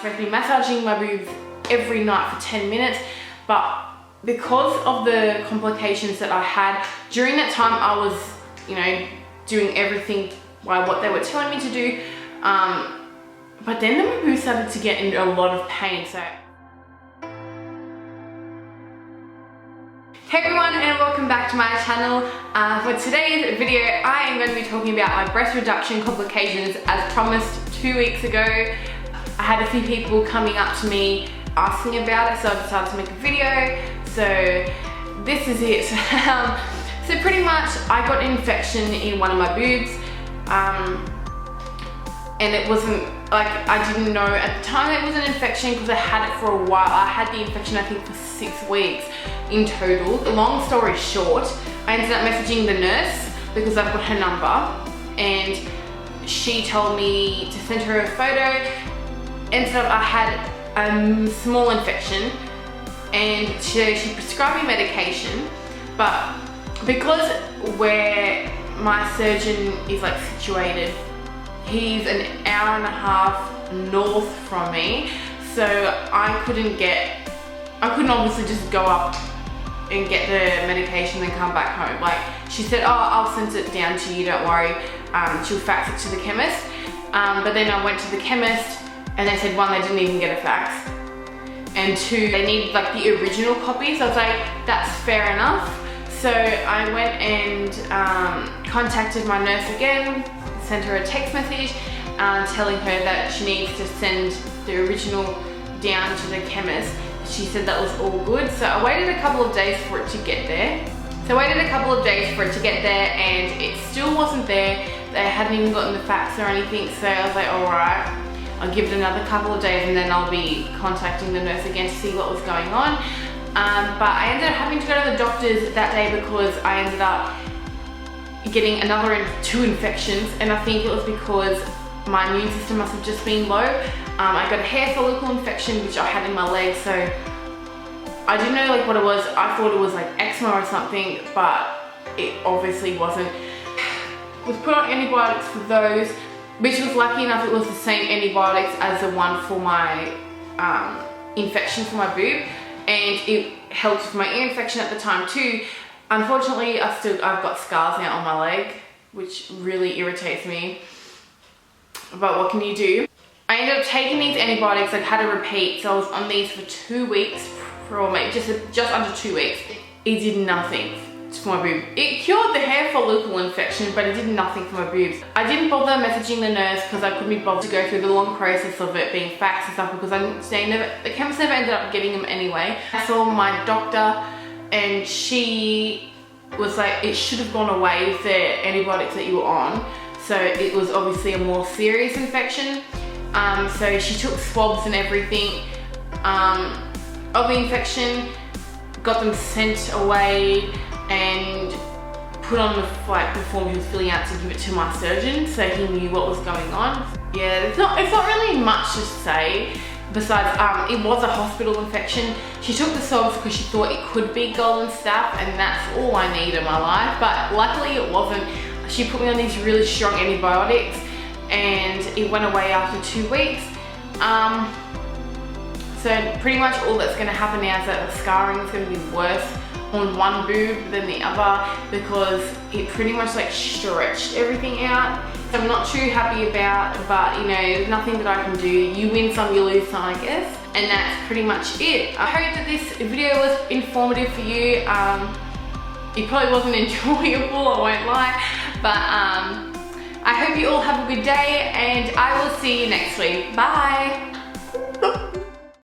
supposed to be massaging my boobs every night for 10 minutes, but because of the complications that I had during that time, I was, you know, doing everything by what they were telling me to do. But then my boobs started to get in a lot of pain. So, hey everyone, and welcome back to my channel. For today's video, I am going to be talking about my breast reduction complications as promised 2 weeks ago. I had a few people coming up to me asking about it, so I decided to make a video. So this is it. So pretty much I got an infection in one of my boobs, and it wasn't like, I didn't know at the time it was an infection because I had it for a while. I had the infection I think for 6 weeks in total. Long story short, I ended up messaging the nurse because I've got her number, and she told me to send her a photo. Ended up I had a small infection, and she prescribed me medication, but because where my surgeon is like situated, he's an hour and a half north from me, so I couldn't obviously just go up and get the medication and come back home. Like, she said, oh, I'll send it down to you, don't worry. She'll fax it to the chemist. But then I went to the chemist and they said, one, they didn't even get a fax, and two, they need like the original copy. So I was like, that's fair enough. So I went and contacted my nurse again, sent her a text message telling her that she needs to send the original down to the chemist. She said that was all good. So I waited a couple of days for it to get there. And it still wasn't there. They hadn't even gotten the fax or anything. So I was like, all right, I'll give it another couple of days and then I'll be contacting the nurse again to see what was going on. But I ended up having to go to the doctors that day because I ended up getting another 2 infections, and I think it was because my immune system must have just been low. I got a hair follicle infection which I had in my leg, so I didn't know like what it was. I thought it was like eczema or something, but it obviously wasn't. Was put on antibiotics for those, which was lucky enough it was the same antibiotics as the one for my infection for my boob, and it helped with my ear infection at the time too. Unfortunately, I've got scars now on my leg, which really irritates me. But what can you do? I ended up taking these antibiotics. I had a repeat, so I was on these for 2 weeks, or maybe just under 2 weeks. It did nothing for my boob. It cured the hair follicle infection, but it did nothing for my boobs. I didn't bother messaging the nurse because I couldn't be bothered to go through the long process of it being faxed and stuff, because the chemist never ended up getting them anyway. I saw my doctor, and she was like, it should have gone away with the antibiotics that you were on. So it was obviously a more serious infection. So she took swabs and everything of the infection, got them sent away, and put on the form he was filling out to give it to my surgeon so he knew what was going on. Yeah, it's not really much to say. Besides, it was a hospital infection. She took the swabs because she thought it could be golden staph, and that's all I need in my life. But luckily it wasn't. She put me on these really strong antibiotics, and it went away after 2 weeks. So pretty much all that's going to happen now is that the scarring is going to be worse on one boob than the other, because it pretty much like stretched everything out. I'm not too happy about, but you know, there's nothing that I can do. You win some, you lose some, I guess. And that's pretty much it. I hope that this video was informative for you. It probably wasn't enjoyable, I won't lie, but I hope you all have a good day, and I will see you next week. Bye.